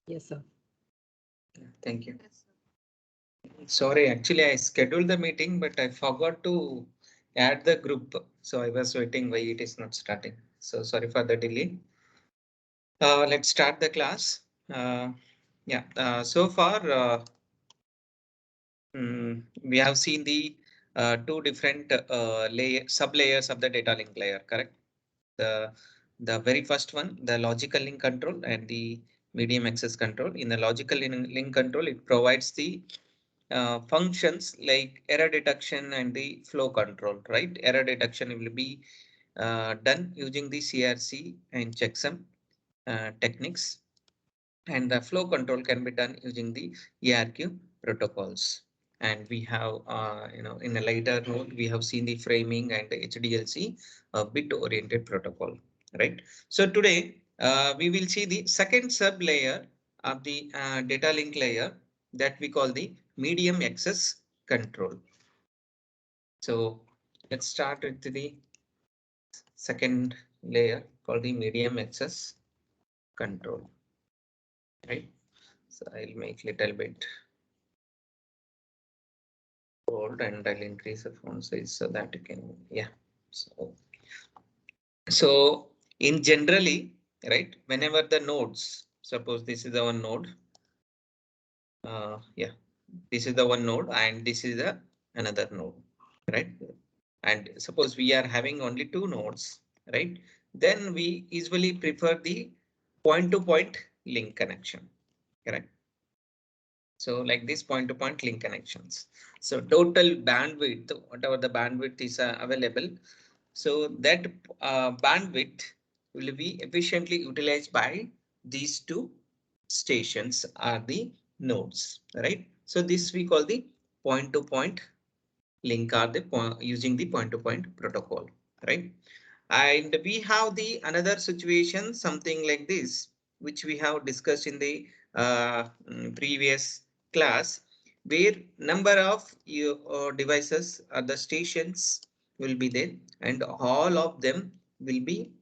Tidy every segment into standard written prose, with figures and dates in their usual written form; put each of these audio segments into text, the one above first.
Yes, sir. Thank you. Sorry, actually I scheduled the meeting, but I forgot to add the group. So I was waiting why it is not starting. So sorry for the delay. Let's start the class. Yeah, so far we have seen the two different sub layers of the data link layer, correct? The the very first one, the logical link control and the medium access control. In the logical link control, it provides the functions like error detection and the flow control, right? Error detection will be done using the CRC and checksum techniques, and the flow control can be done using the ARQ protocols. And we have, in a later node, we have seen the framing and the HDLC bit-oriented protocol, right? So today we will see the second sub layer of the data link layer that we call the medium access control. So let's start with the second layer called the medium access control, right? So I'll make little bit bold and I'll increase the font size so that you can, yeah. So in generally, right, whenever the nodes, suppose this is the one node, yeah, this is the one node and this is the another node, right? And suppose we are having only two nodes, right? Then we usually prefer the point-to-point link connection, correct? So like this point-to-point link connections. So total bandwidth, whatever the bandwidth is available, so that bandwidth will be efficiently utilized by these two stations are the nodes, right? So this we call the point-to-point link or the using the point-to-point protocol, right? And we have the another situation, something like this, which we have discussed in the previous class, where number of devices or the stations will be there, and all of them will be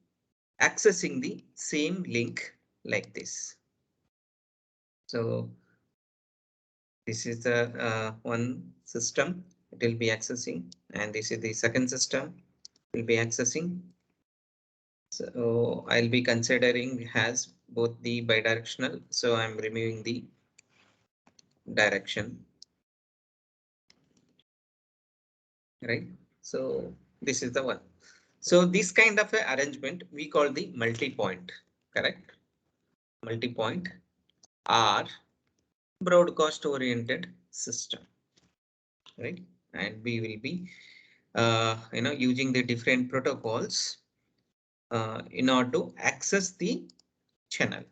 accessing the same link like this. So this is the one system it will be accessing, and this is the second system will be accessing. So I'll be considering has both the bidirectional. So I'm removing the direction, right? So this is the one. So this kind of a arrangement we call the multi-point, correct? Multi-point or broadcast oriented system, right? And we will be, using the different protocols in order to access the channel,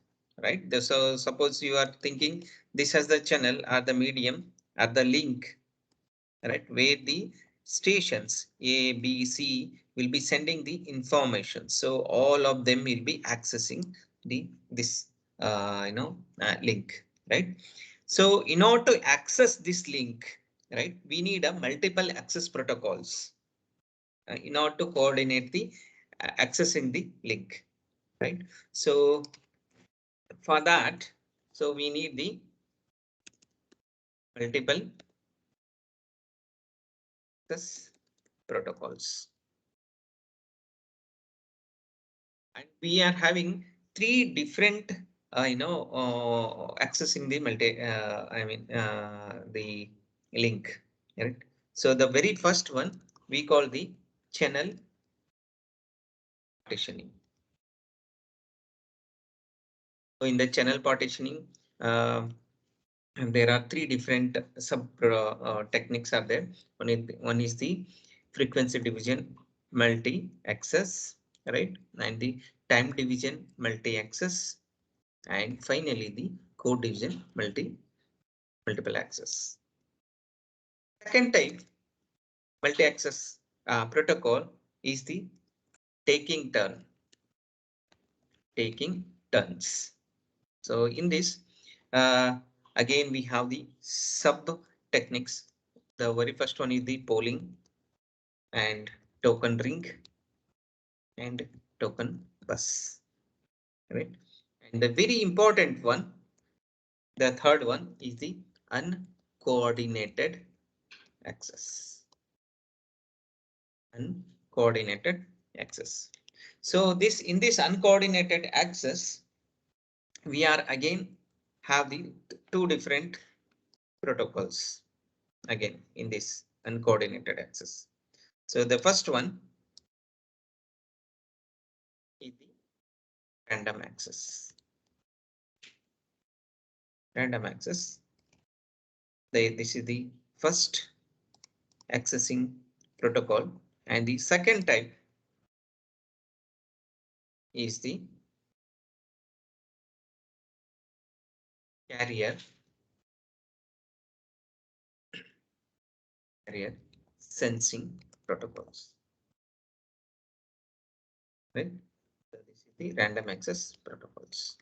right? So suppose you are thinking this has the channel or the medium or the link, right? Where the stations A, B, C will be sending the information. So all of them will be accessing this link, right? So in order to access this link, right, we need a multiple access protocols in order to coordinate the accessing the link, right? So for that, so we need the multiple access protocols, and we are having three different accessing the the link, right? So the very first one we call the channel partitioning. So in the channel partitioning, and there are three different sub techniques are there. One is the frequency division multi-access, right? And the time division multi-access, and finally the code division multiple access. Second type multi-access protocol is the taking turn, taking turns. So in this, again we have the sub techniques. The very first one is the polling and token ring and token bus, right? And the very important one The third one is the uncoordinated access. Uncoordinated access. So this in this uncoordinated access, we are again have the two different protocols again in this uncoordinated access. So the first one is the random access. Random access. This is the first accessing protocol, and the second type is the carrier sensing protocols. Right? So this is the random access protocols.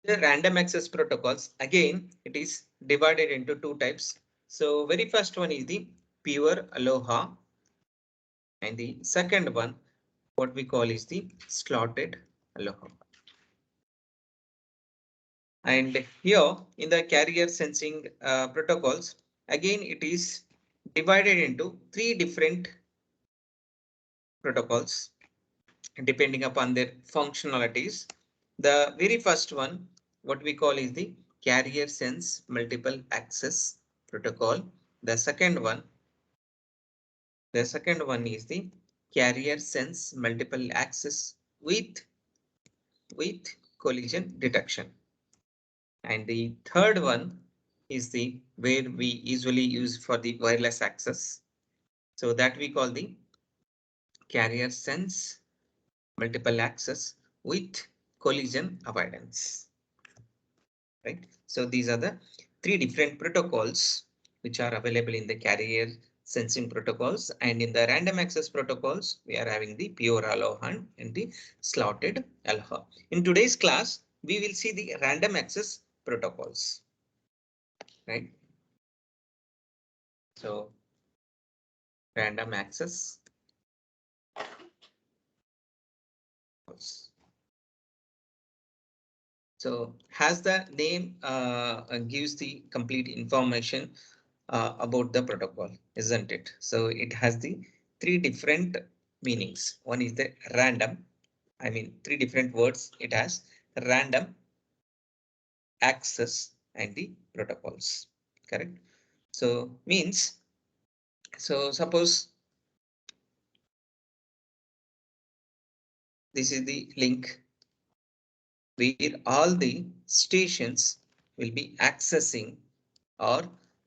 The random access protocols, again, it is divided into two types. So very first one is the pure Aloha, and the second one, what we call is the slotted Aloha. And here in the carrier sensing protocols, again, it is divided into three different protocols depending upon their functionalities. The very first one, what we call is the carrier sense multiple access protocol. The second one is the carrier sense multiple access with collision detection. And the third one is the where we usually use for the wireless access. So that we call the carrier sense multiple access with collision avoidance. Right? So these are the three different protocols which are available in the carrier sensing protocols, and in the random access protocols we are having the pure Aloha and the slotted Aloha. In today's class we will see the random access protocols. Right? So random access protocols. So has the name gives the complete information about the protocol, isn't it? So it has the three different meanings. One is the random. I mean, three different words. It has random, access, and the protocols. Correct. So means, so suppose this is the link where all the stations will be accessing or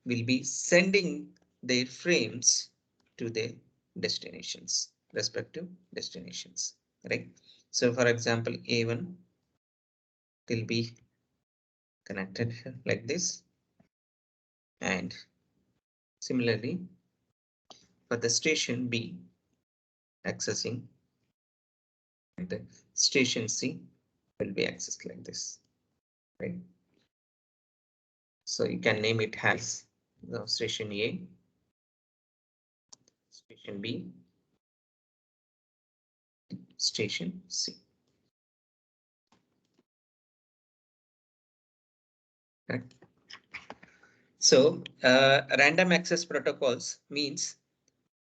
will be sending their frames to their destinations, respective destinations, right? So for example, A1 will be connected here like this, and similarly for the station B accessing, and the station C will be accessed like this, right? So you can name it as the station A, station B, station C. Correct. So random access protocols means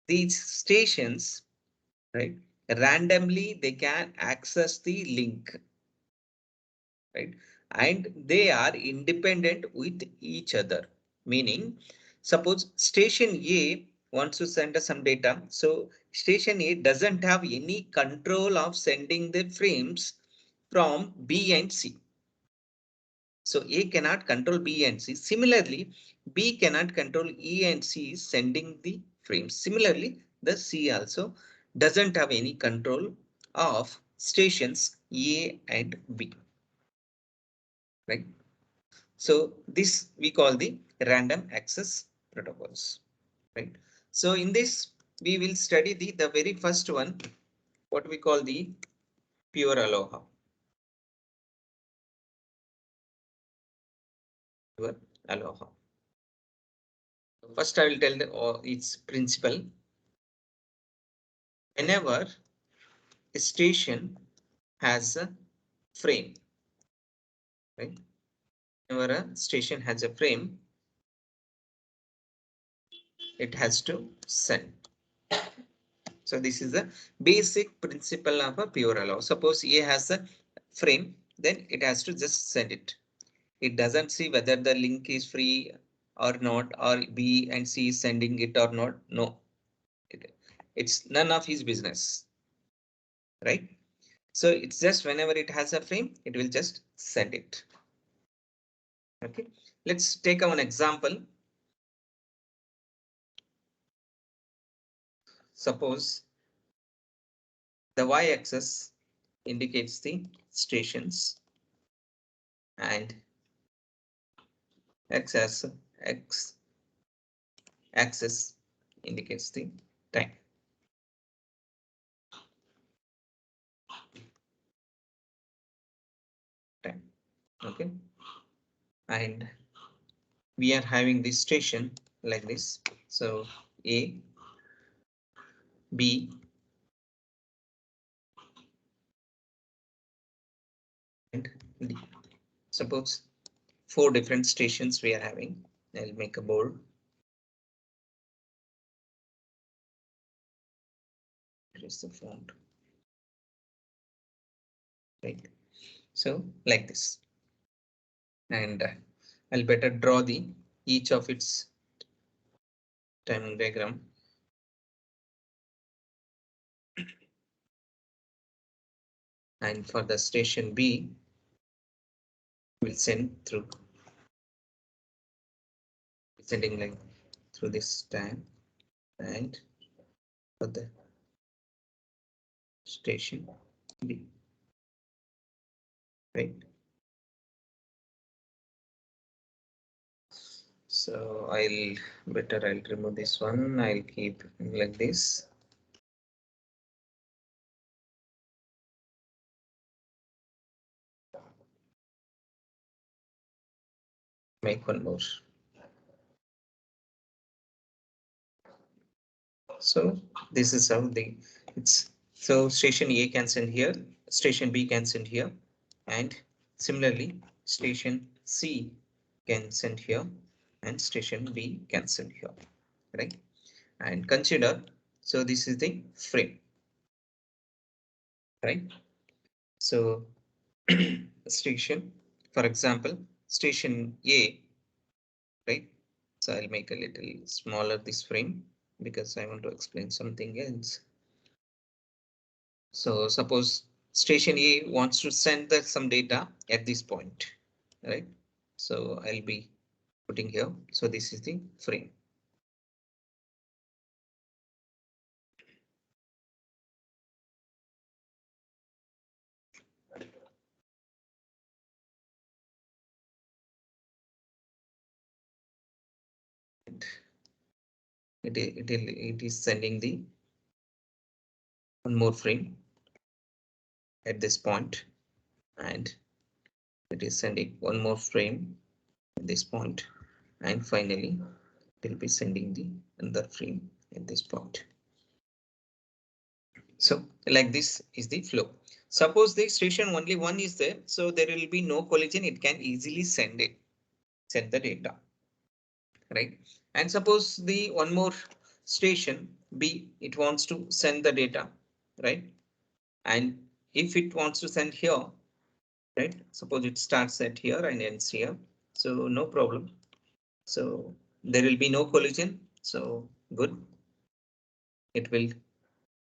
these stations, right? Randomly they can access the link, right? And they are independent with each other. Meaning, suppose station A wants to send us some data. So station A doesn't have any control of sending the frames from B and C. So A cannot control B and C. Similarly, B cannot control E and C sending the frames. Similarly, the C also doesn't have any control of stations A and B. Right? So this we call the random access protocols. Right? So in this, we will study the very first one, what we call the pure Aloha. Pure Aloha. First, I will tell its principle. Whenever a station has a frame, right? whenever a station has a frame, it has to send. So this is the basic principle of a pure allow. Suppose A has a frame, then it has to just send it. It doesn't see whether the link is free or not, or B and C is sending it or not. No, it's none of his business, right? So it's just whenever it has a frame, it will just send it. Okay, let's take an example. Suppose the y-axis indicates the stations and x axis indicates the time. Okay, and we are having this station like this. So A, B, and D. Suppose 4 different stations we are having. I'll make a board. Here is the font. Right. So like this. And I'll better draw the each of its timing diagram. And for the station B, we'll send through sending like through this time, and for the station B, right? So I'll remove this one. I'll keep like this. Make one more. So this is how it's so station A can send here, station B can send here, and similarly station C can send here and station B can send here, right? And consider, so this is the frame, right? So station, for example, station A, right? So I'll make a little smaller this frame because I want to explain something else. So suppose station A wants to send some data at this point, right? So I'll be putting here. So this is the frame. It is sending the one more frame at this point, and it is sending one more frame at this point, and finally it will be sending the another frame at this point. So like this is the flow. Suppose the station only one is there, so there will be no collision. It can easily send the data, right? And suppose the one more station B, it wants to send the data, right? And if it wants to send here, right? Suppose it starts at here and ends here, so no problem. So there will be no collision. So good. It will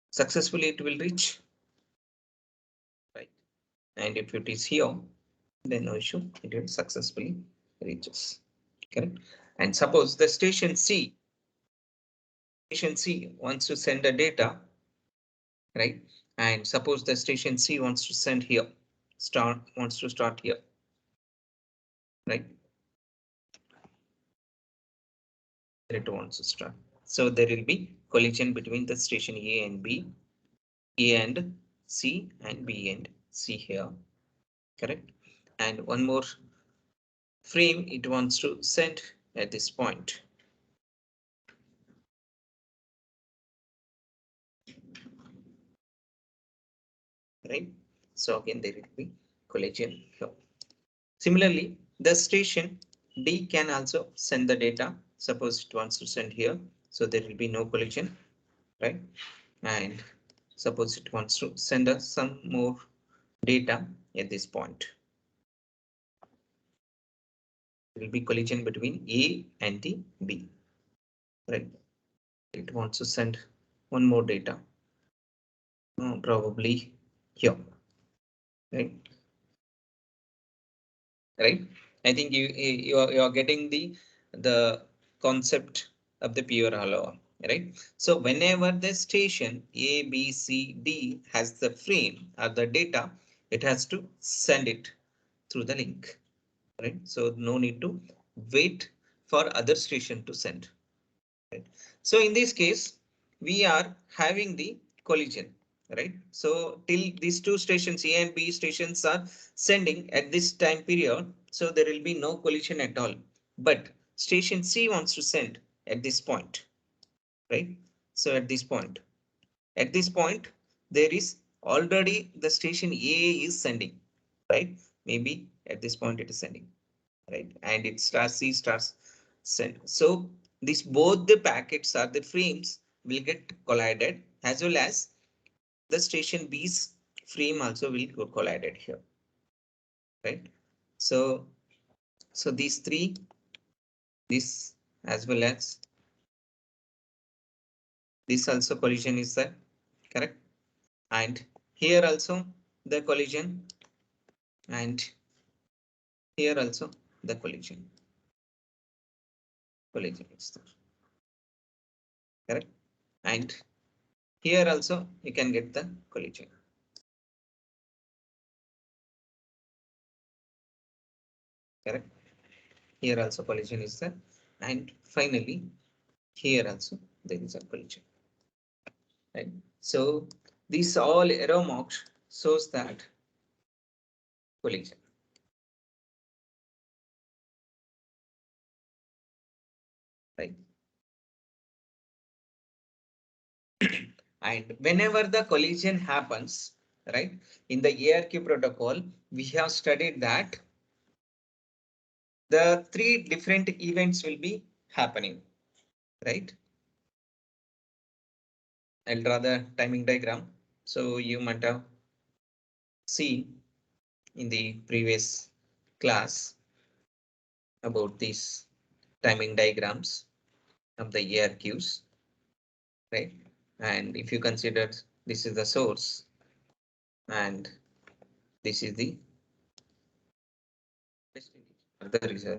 successfully it will reach, right? And if it is here, then no issue. It will successfully reaches. Correct. And suppose the station C wants to send the data, right? And suppose the station C wants to send here, wants to start here, right? It wants to start. So there will be collision between the station A and B, A and C, and B and C here, correct? And one more frame it wants to send at this point. Right? So again, there will be collision here. Similarly, The station D can also send the data. Suppose it wants to send here, so there will be no collision, right? And suppose it wants to send us some more data at this point. There will be collision between A and the B, right? It wants to send one more data, probably here, right? Right? I think you are getting the concept of the pure Aloha, right? So whenever the station A, B, C, D has the frame or the data, it has to send it through the link, right? So no need to wait for other station to send. Right? So in this case, we are having the collision, right? So till these two stations, A and B stations are sending at this time period, so there will be no collision at all. But station C wants to send at this point, right? So at this point, there is already the station A is sending, right? Maybe at this point it is sending, right? And it starts C starts send. So these both the packets or the frames will get collided, as well as the station B's frame also will go collided here, right? So these three, this as well as this also collision is there, correct? And here also the collision, and here also the collision is there, correct? And here also you can get the collision, correct? Here also collision is there. And finally, here also there is a collision, right? So these all arrow marks shows that collision, right? And whenever the collision happens, right, in the ARQ protocol, we have studied that the three different events will be happening, right? I'll draw the timing diagram. So you might have seen in the previous class about these timing diagrams of the ARQs, right? And if you consider this is the source and this is the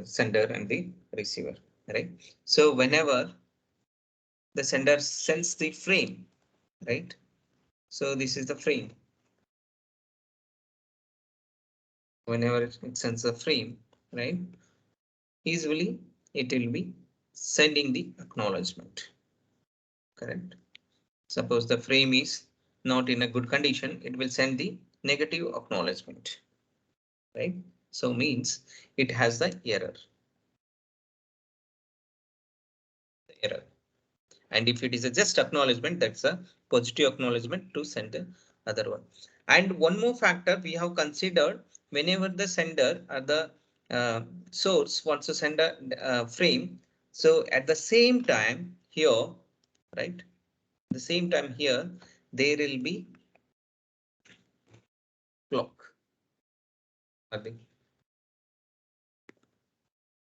sender and the receiver, right? So whenever the sender sends the frame, right? So this is the frame. Whenever it sends the frame, right? Usually it will be sending the acknowledgement, correct? Suppose the frame is not in a good condition, it will send the negative acknowledgement, right? So means it has the error. And if it is a just acknowledgement, that's a positive acknowledgement to send the other one. And one more factor we have considered, whenever the sender or the uh, source wants to send a frame. So at the same time here, right? The same time here, there will be clock. The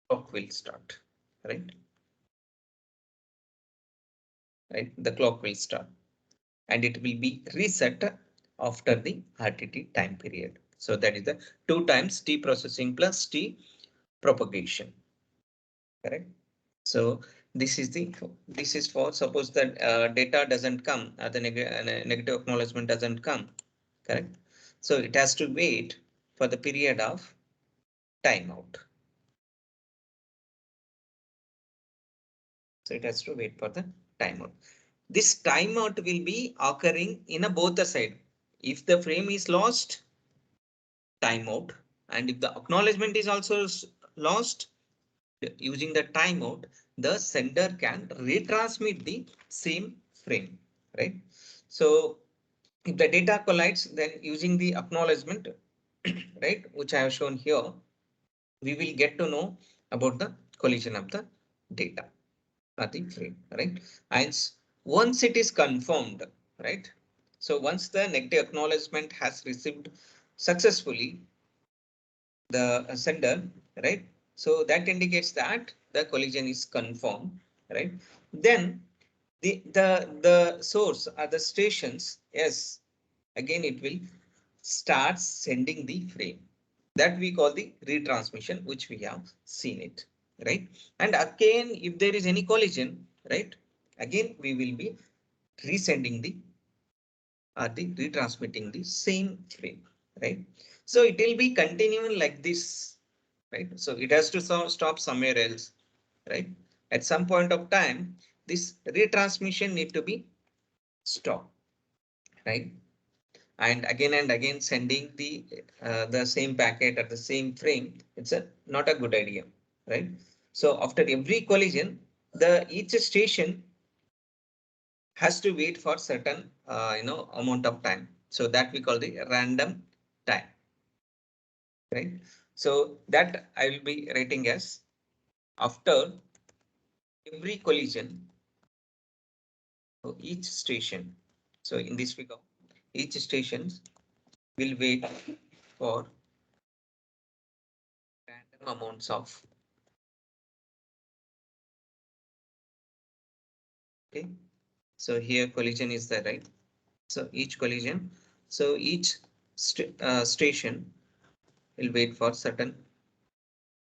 clock will start, right? Right? The clock will start and it will be reset after the RTT time period. So that is the 2 times T processing plus T propagation, correct? So this is for suppose that data doesn't come, the negative acknowledgement doesn't come, correct? So it has to wait for the period of timeout. So it has to wait for the timeout. This timeout will be occurring in a both the side. If the frame is lost, timeout, and if the acknowledgement is also lost, using the timeout, the sender can retransmit the same frame, right? So if the data collides, then using the acknowledgement, right, which I have shown here, we will get to know about the collision of the data or the frame, right? And once it is confirmed, right? So once the negative acknowledgement has received successfully, the sender, right? So that indicates that the collision is confirmed, right? Then the source or the stations, yes, again it will start sending the frame. That we call the retransmission, which we have seen it, right? And again, if there is any collision, right? Again, we will be resending the or the retransmitting the same frame, right? So it will be continuing like this, right? So it has to stop somewhere else, right? At some point of time, this retransmission need to be stopped, right? And again sending the same packet at the same frame, it's a not a good idea, right? So after every collision, the each station has to wait for certain amount of time. So that we call the random time, right? So that I will be writing as after every collision, so each station. So in this figure, each station will wait for random amounts of, okay. So here collision is there, right? So each collision, so each station will wait for certain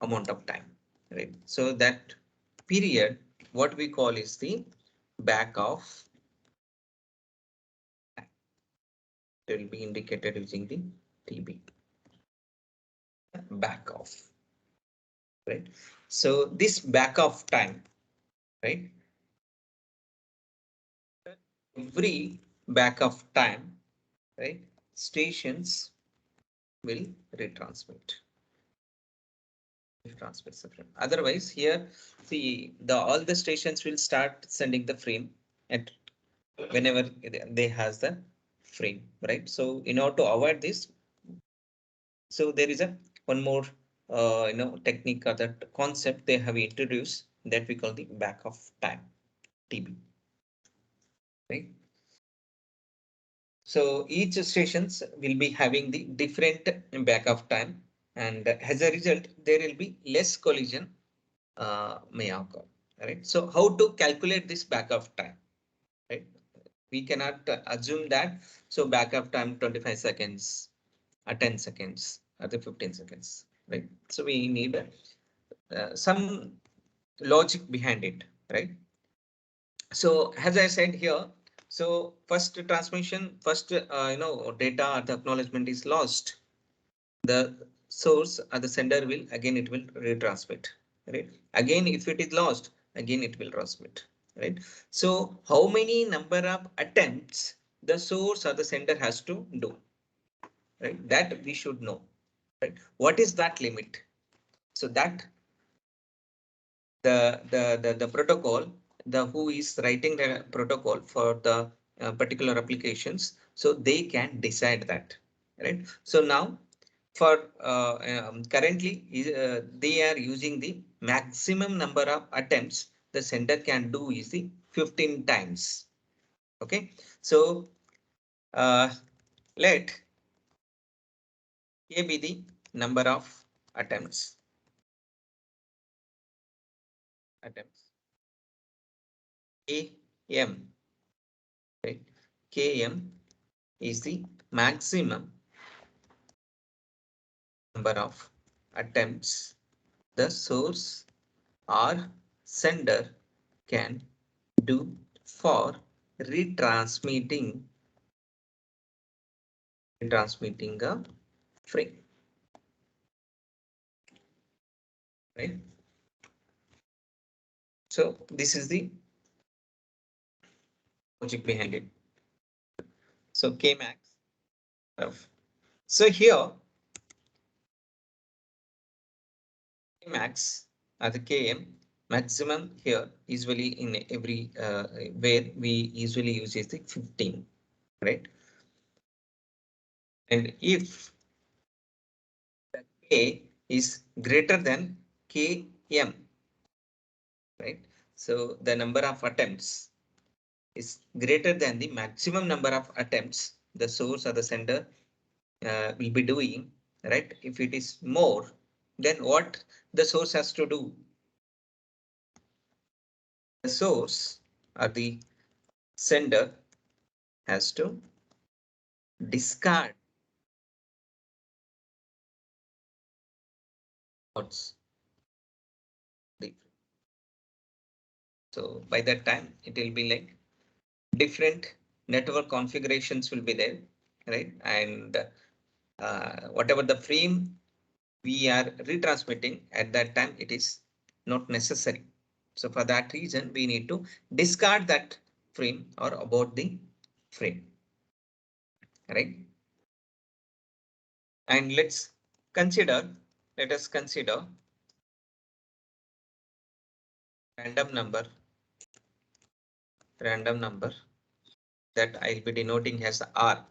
amount of time, right? So that period, what we call is the back of time. It will be indicated using the TB, back of, right? So this back of time, right? Every back of time, right? Stations will retransmit. Transmits the frame. Otherwise, here, see the all the stations will start sending the frame at whenever they has the frame, right? So in order to avoid this, so there is a one more technique or that concept they have introduced that we call the back of time, TB, right? So each stations will be having the different back of time, and as a result, there will be less collision may occur, right? So how to calculate this backup time, right? We cannot assume that. So backup time 25 seconds, 10 seconds, or the 15 seconds, right? So we need some logic behind it, right? So as I said here, so first transmission, first data or the acknowledgement is lost, the source or the sender will again it will retransmit, right? Again, if it is lost, again it will transmit, right? So how many number of attempts the source or the sender has to do, right? That we should know, right? What is that limit? So that the protocol, the who is writing the protocol for the particular applications, so they can decide that, right? So now for currently they are using the maximum number of attempts the sender can do is the 15 times, okay. So uh, let a be the number of attempts am, right? Km is the maximum number of attempts the source or sender can do for retransmitting a frame, right? So this is the logic behind it. So Kmax of, so here Kmax or the Km maximum here usually in every where we usually use is the 15, right? And if the K is greater than Km, right? So the number of attempts is greater than the maximum number of attempts the source or the sender will be doing, right? If it is more, then what the source has to do? The source or the sender has to discard what's the. So by that time, it will be like different network configurations will be there, right? And whatever the frame we are retransmitting at that time, it is not necessary. So for that reason, we need to discard that frame or about the frame, right? And let us consider random number, random number that I'll be denoting as R,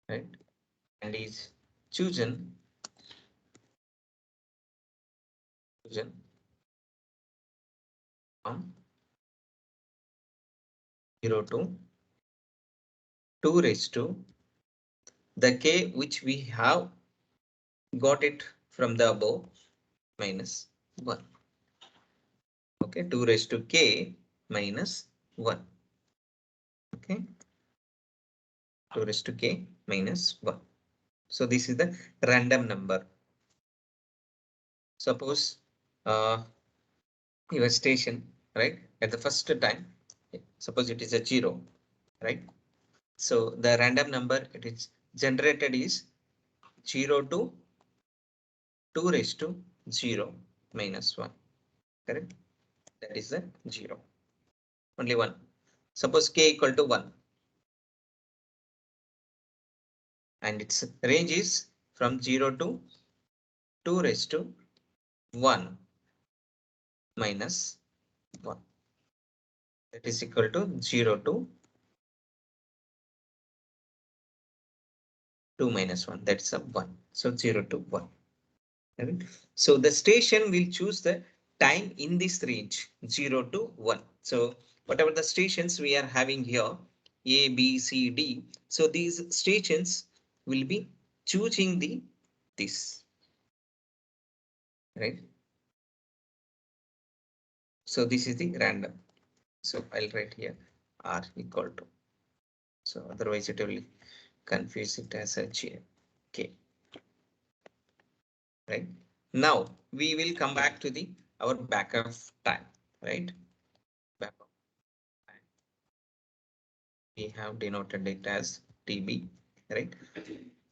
right? And is chosen, chosen from 0 to 2 raised to the k which we have got it from the above minus 1. Okay, 2 raised to k minus 1. Okay, 2 raised to k minus 1. So this is the random number. Suppose your station, right, at the first time, suppose it is a 0, right? So the random number it is generated is 0 to 2 raised to 0 minus 1, correct? That is the 0, only 1. Suppose k equal to 1 and its range is from 0 to 2 raised to 1 minus 1. That is equal to 0 to 2 minus 1. That's a 1. So 0 to 1. Right? So the station will choose the time in this range 0 to 1. So whatever the stations we are having here, A, B, C, D. So these stations will be choosing the this, right? So this is the random. So I'll write here R equal to. So otherwise it will confuse it as a J, K. Right? Now we will come back to the our backup time, right? Backup time. We have denoted it as TB, right?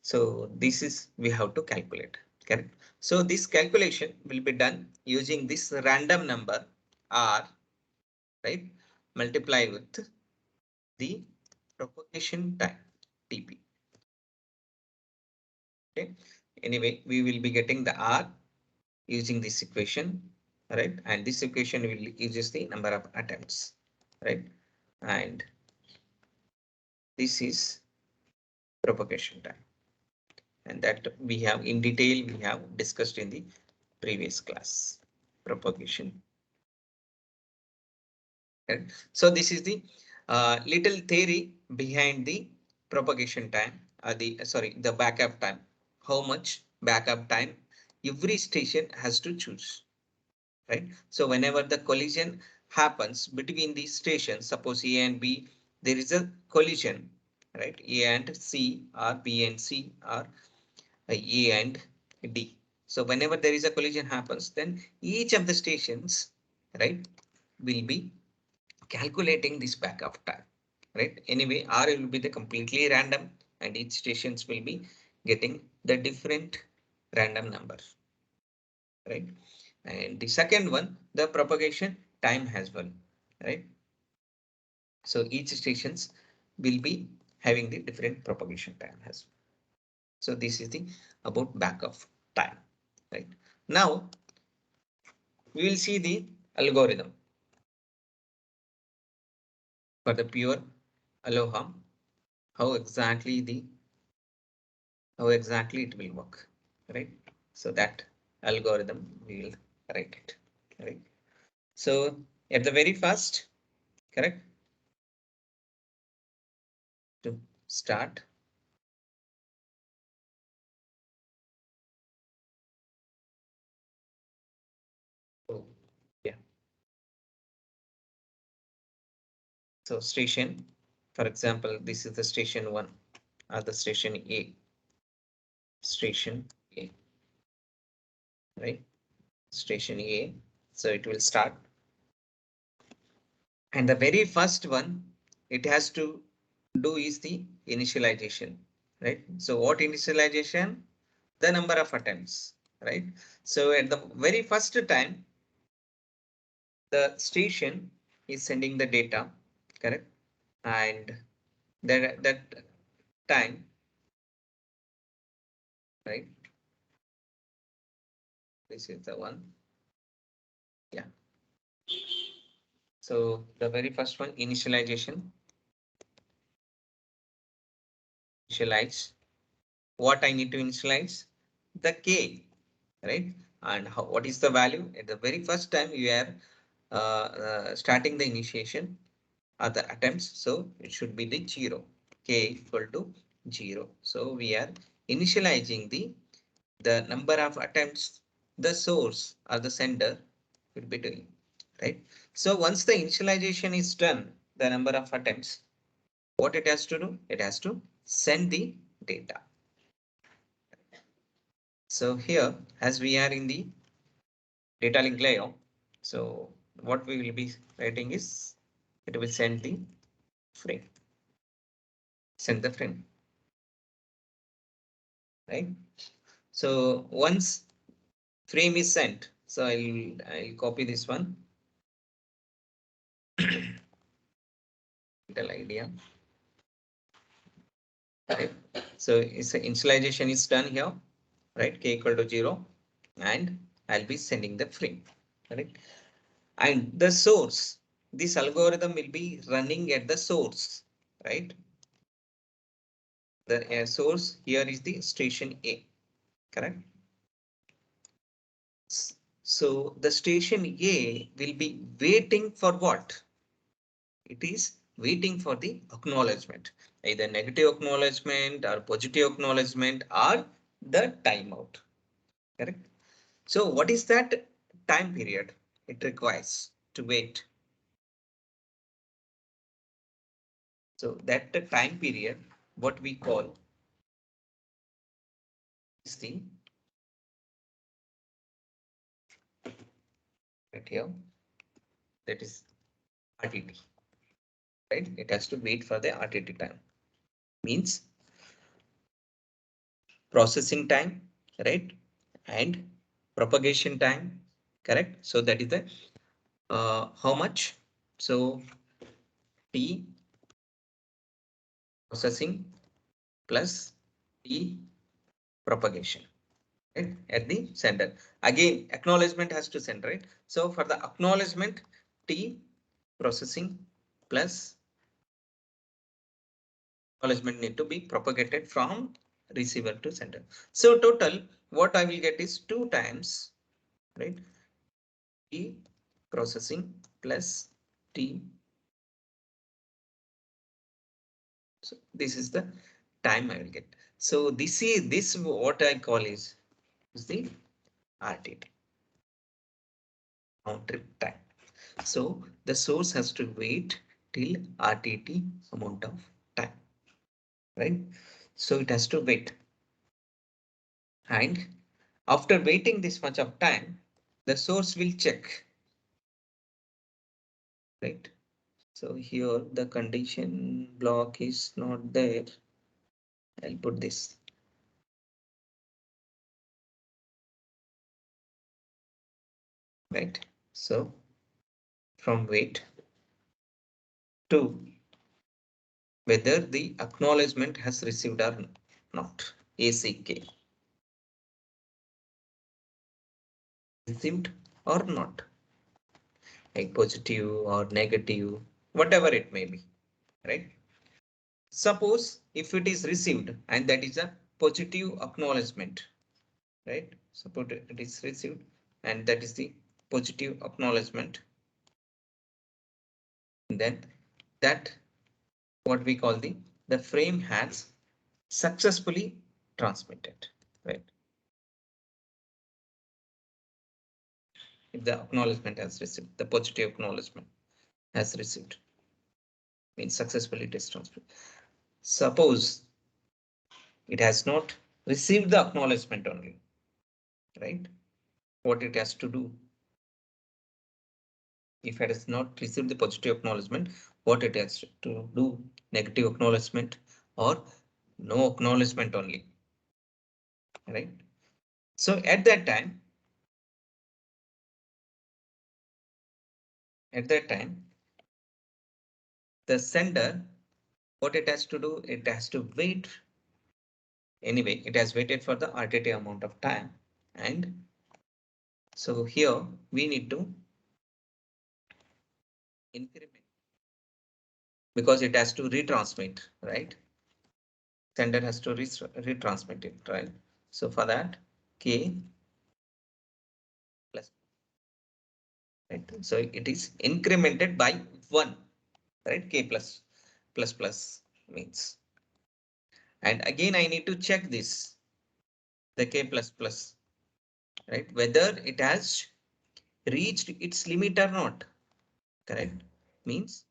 So this is we have to calculate, correct? So this calculation will be done using this random number R, right? Multiply with the propagation time TP. Okay. Anyway, we will be getting the R using this equation, right? And this equation will uses the number of attempts, right? And this is propagation time. And that we have in detail, we have discussed in the previous class, propagation. Right? So this is the little theory behind the propagation time, the backup time. How much backup time every station has to choose, right? So whenever the collision happens between these stations, suppose A and B, there is a collision, right? A and C or B and C or A and D. So whenever there is a collision happens, then each of the stations, right, will be calculating this backup time, right? Anyway, R will be the completely random and each stations will be getting the different random number, right? And the second one, the propagation time as well, right? So each stations will be having the different propagation time as well. So this is the about backup time, right? Now we will see the algorithm for the pure Aloha, how exactly it will work, right? So that algorithm we will write it. Right. So at the very first, correct, to start. Oh, yeah. So station, for example, this is the station one or the station A, station A, right? Station A. So it will start. And the very first one it has to do is the initialization, right? So what initialization? The number of attempts, right? So at the very first time, the station is sending the data, correct? And that time, right? This is the one. Yeah. So the very first one, initialize. What I need to initialize? The K, right? And how, what is the value? At the very first time you are starting the initiation or the attempts. So it should be the 0, K equal to 0. So we are initializing the number of attempts the source or the sender will be doing, right? So once the initialization is done, the number of attempts, what it has to do? It has to send the data. So here, as we are in the data link layout, so what we will be writing is it will frame, send the frame, right? So once frame is sent, so I'll copy this one, detail idea, right? So it's initialization is done here, right? K equal to 0, and I'll be sending the frame, right? And the source, this algorithm will be running at the source, right? The source here is the station A, correct? So the station A will be waiting for what? It is waiting for the acknowledgement, either negative acknowledgement or positive acknowledgement or the timeout, correct? So what is that time period it requires to wait? So that the time period, what we call is the right here, that is RTT, right? It has to wait for the RTT time. Means processing time, right? And propagation time, correct? So that is the how much? So T processing plus T propagation, right? At the sender. Again, acknowledgement has to send, right? So for the acknowledgement, T processing plus acknowledgement need to be propagated from receiver to sender. So total, what I will get is 2 times, right? T processing plus T. So this is the time I will get. So this what I call is the RTT, round trip time. So the source has to wait till RTT amount of time, right? So it has to wait, and after waiting this much of time, the source will check, right? So here the condition block is not there. I'll put this, right? So from wait to whether the acknowledgement has received or not. ACK, received or not, like positive or negative, whatever it may be, right? Suppose if it is received and that is a positive acknowledgement, right? Suppose it is received, and that is the positive acknowledgement. Then that what we call the frame has successfully transmitted, right? If the acknowledgement has received, the positive acknowledgement has received, means successfully it is transmitted. Suppose it has not received the acknowledgement only, right? What it has to do, if it has not received the positive acknowledgement, what it has to do, negative acknowledgement or no acknowledgement only, right? So at that time, the sender, what it has to do, it has to wait. Anyway, it has waited for the arbitrary amount of time. And so here we need to increment because it has to retransmit, right? Sender has to retransmit it, right? So for that, K plus, right? So it is incremented by 1, right? K plus means. And again, I need to check this, the K plus, right? Whether it has reached its limit or not, correct? Means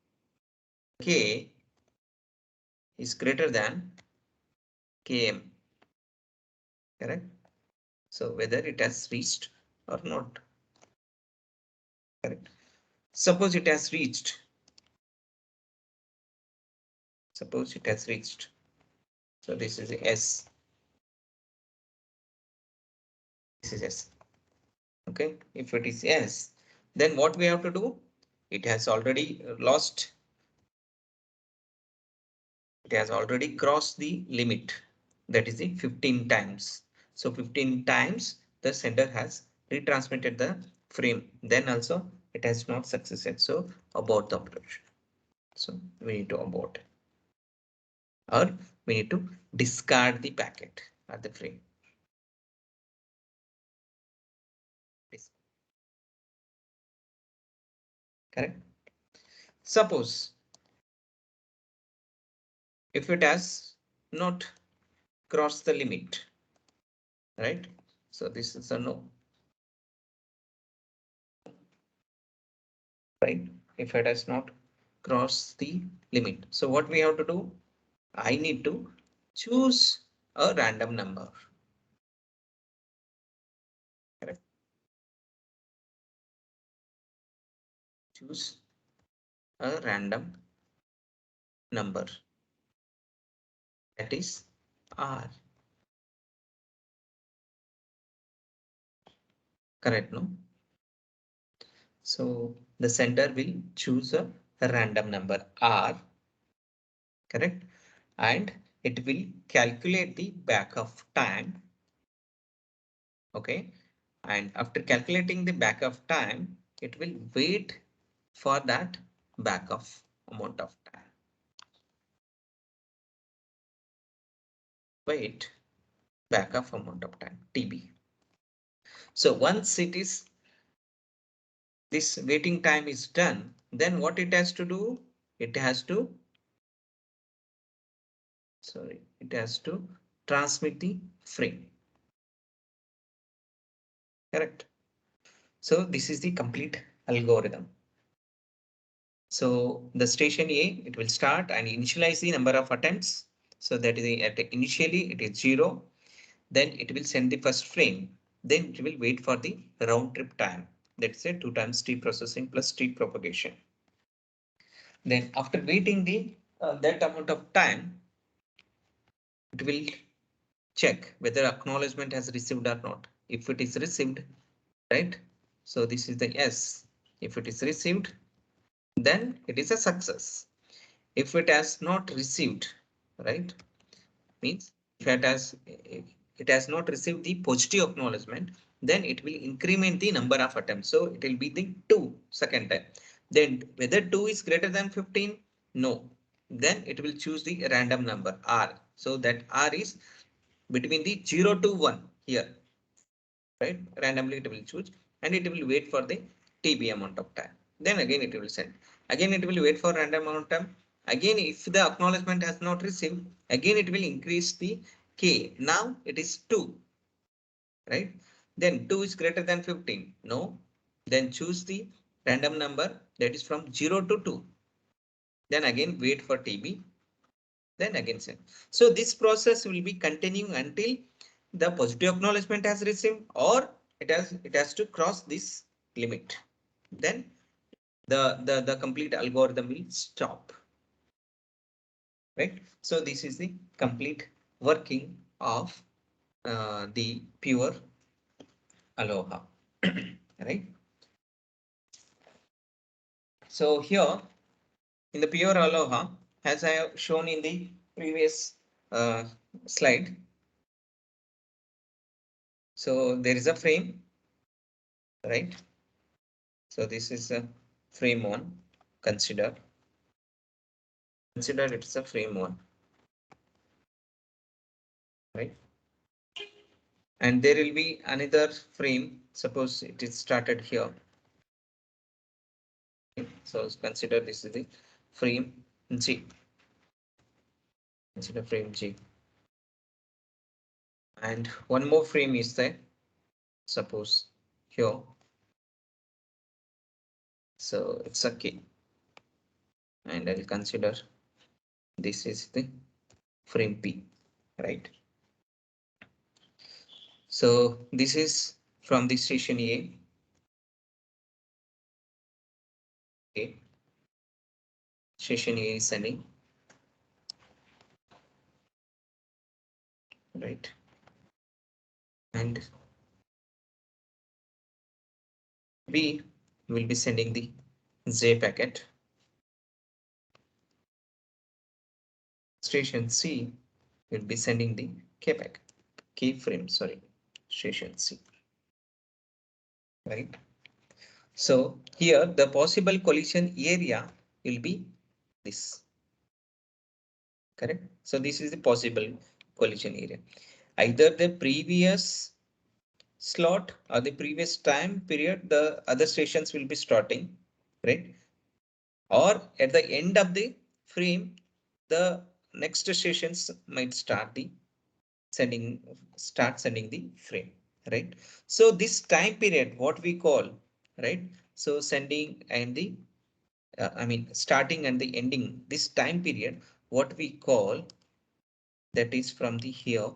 K is greater than Km, correct? So whether it has reached or not, correct? Suppose it has reached. Suppose it has reached. So this is S. This is S. Okay. If it is S, then what we have to do? It has already lost. It has already crossed the limit. That is the 15 times. So 15 times the sender has retransmitted the frame. Then also it has not succeeded. So abort the operation. So we need to abort, or we need to discard the packet or the frame. Correct. Suppose if it has not crossed the limit, right? So this is a no, right? If it has not crossed the limit. So what we have to do? I need to choose a random number. Correct. Choose a random number, that is R. Correct, no? So the sender will choose a random number R, correct? And it will calculate the back of time. Okay. And after calculating the back of time, it will wait for that back of amount of time. Wait, back of amount of time, TB. So once it is, this waiting time is done, then what it has to do? It has to, it has to transmit the frame. Correct. So this is the complete algorithm. So the station A, it will start and initialize the number of attempts. So that is initially it is 0. Then it will send the first frame. Then it will wait for the round trip time. That's a 2 times T processing plus T propagation. Then after waiting the that amount of time, it will check whether acknowledgement has received or not. If it is received, right? So this is the S. If it is received, then it is a success. If it has not received, right? Means if it has not received the positive acknowledgement, then it will increment the number of attempts. So it will be the 2 second time. Then whether 2 is greater than 15, no. Then it will choose the random number R. So that R is between the 0 to 1 here. right? Randomly it will choose and it will wait for the TB amount of time. Then again it will send. Again it will wait for random amount of time. Again, if the acknowledgement has not received, again it will increase the K. Now it is 2, right? Then 2 is greater than 15. No. Then choose the random number that is from 0 to 2. Then again wait for TB. Then again send. So this process will be continuing until the positive acknowledgement has received or it has to cross this limit. Then the complete algorithm will stop. Right. So this is the complete working of the pure Aloha. Right. So here in the pure Aloha, as I have shown in the previous slide, so there is a frame, right? So this is a frame one. Consider it's a frame one, right? And there will be another frame. Suppose it is started here. Okay. So consider this is the frame G. Consider frame G. And one more frame is there. Suppose here. So it's a K. And I'll consider this is the frame P, right? So this is from the station A. Okay. Station A is sending, right? And B will be sending the J packet. Station C will be sending the K packet. Keyframe, sorry, station C, right? So here the possible collision area will be this, correct? So this is the possible collision area. Either the previous slot or the previous time period, the other stations will be starting, right? Or at the end of the frame, the next stations might start sending the frame, right? So this time period, what we call, right? So sending and the starting and the ending, this time period, what we call, that is from the here.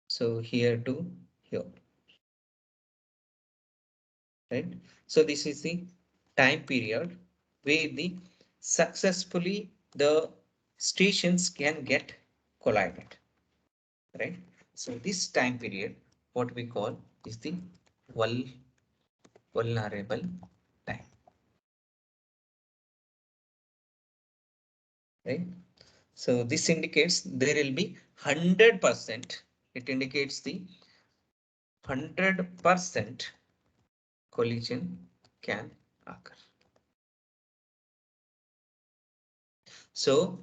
So here to here, right? So this is the time period where the successfully the stations can get collided, right? So this time period, what we call is the vulnerable time, right? So this indicates there will be 100%. It indicates the 100% collision can occur. So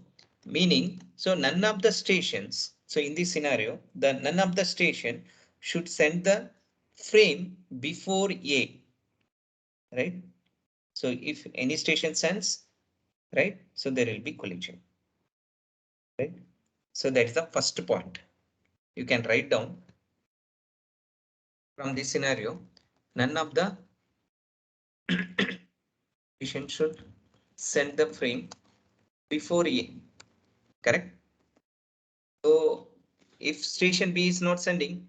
meaning, so none of the stations, so in this scenario, the none of the station should send the frame before A, right? So if any station sends, right, so there will be collision, right? So that is the first point. You can write down from this scenario, none of the station should send the frame before A, correct? So if station B is not sending,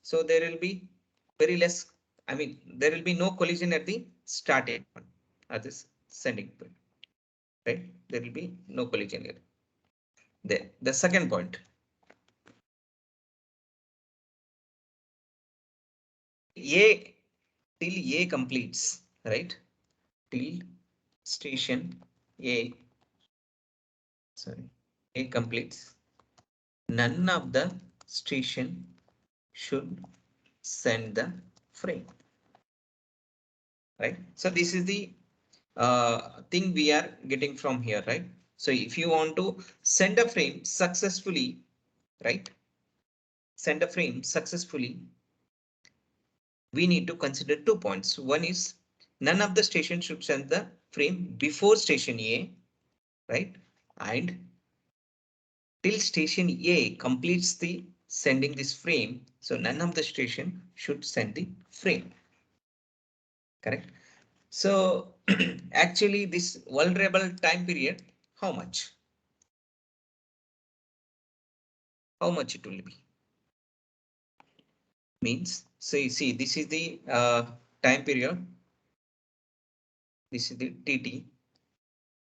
so there will be very less, there will be no collision at the starting point, at this sending point, right? There will be no collision here. There, the second point, A till A completes, right? Till station A, sorry, A completes, none of the station should send the frame, right? So this is the thing we are getting from here, right? So if you want to send a frame successfully, right? send a frame successfully, we need to consider 2 points. One is none of the stations should send the frame before station A, right? And till station A completes the sending this frame, so none of the station should send the frame, correct? So actually this vulnerable time period, how much? How much it will be? Means, so you see, this is the time period. This is the TT.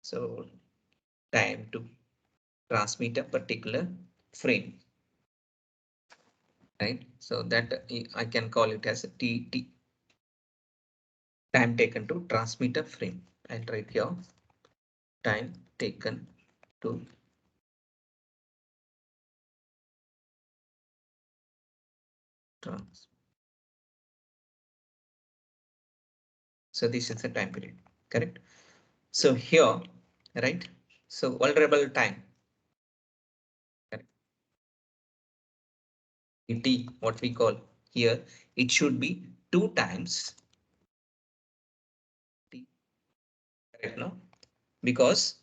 So time to transmit a particular frame, right? So that I can call it as a TT, time taken to transmit a frame. I'll write here time taken to trans. So this is the time period, correct? So here, right? So vulnerable time, correct? T, what we call here, it should be 2 times T, correct? No, because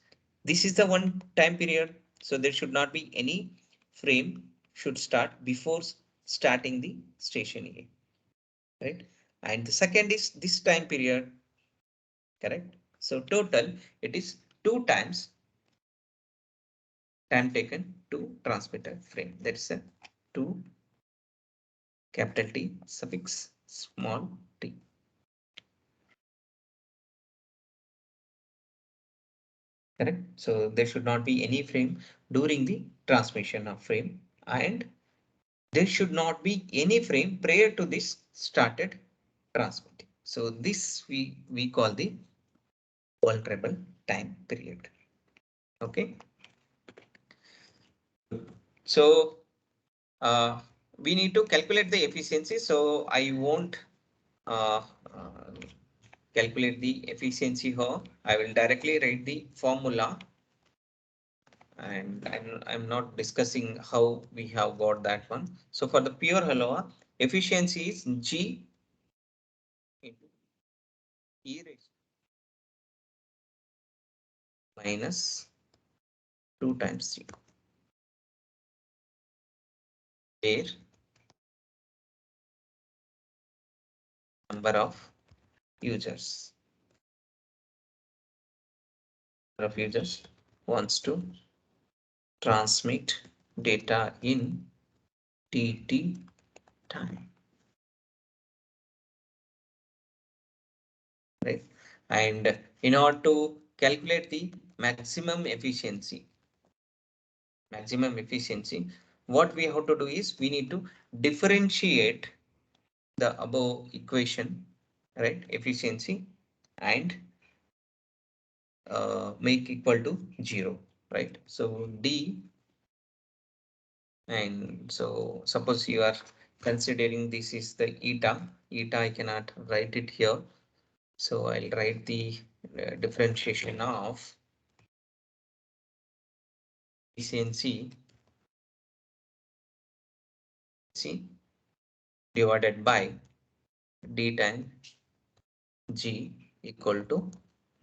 this is the one time period. So there should not be any frame should start before starting the station A, right? And the second is this time period, correct? So total it is 2 times time taken to transmit a frame. That's a 2 capital T suffix small t, correct? So there should not be any frame during the transmission of frame, and there should not be any frame prior to this started transmitting. So this we call the vulnerable time period. Okay. So we need to calculate the efficiency. So I won't uh, uh, calculate the efficiency here. I will directly write the formula, and I'm not discussing how we have got that one. So for the pure Aloha, efficiency is G into E raised minus 2 times C, where number of users wants to transmit data in TT time, right? And in order to calculate the maximum efficiency, what we have to do is we need to differentiate the above equation, right? Efficiency, and make equal to 0, right? So D, and so suppose you are considering this is the eta I cannot write it here. So I'll write the differentiation of efficiency C divided by D times G equal to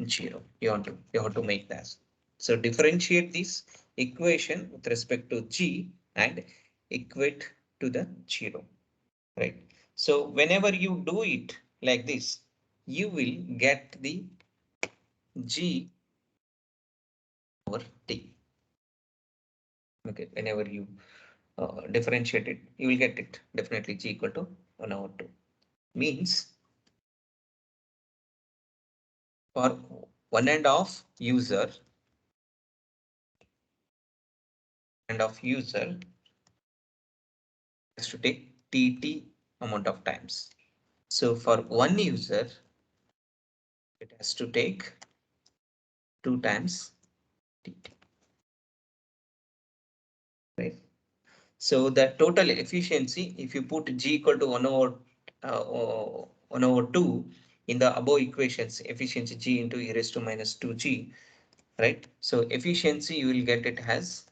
0. You have to make that. So differentiate this equation with respect to G and equate to the 0, right? So whenever you do it like this, you will get the G over T. Okay, whenever you differentiate it, you will get it definitely G equal to 1 over 2. Means for one and of user has to take TT amount of times. So for one user, it has to take 2 times TT, right? So the total efficiency, if you put G equal to 1 over 2 in the above equations, efficiency G into e raised to minus 2G, right? So efficiency, you will get it as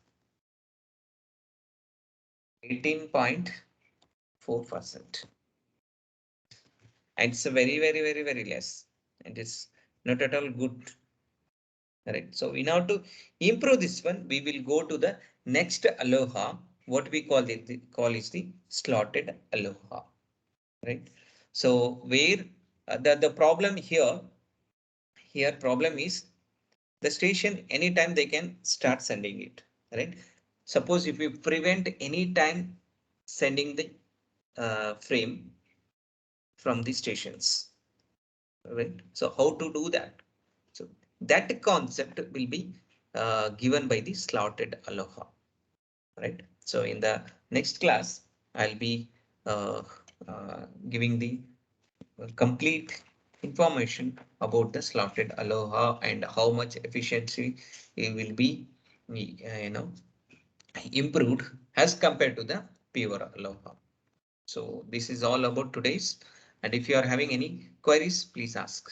18.5 4%. And it's a very less. And it's not at all good. Right. So in order to improve this one, we will go to the next Aloha. What we call it, call is the slotted Aloha. Right. So where the problem here problem is the station anytime they can start sending it. Right. Suppose if we prevent any time sending the frame from the stations. Right. So how to do that? So that concept will be given by the slotted Aloha, right? So in the next class, I'll be giving the complete information about the slotted Aloha and how much efficiency it will be, improved as compared to the pure Aloha. So this is all about today's. And if you are having any queries, please ask.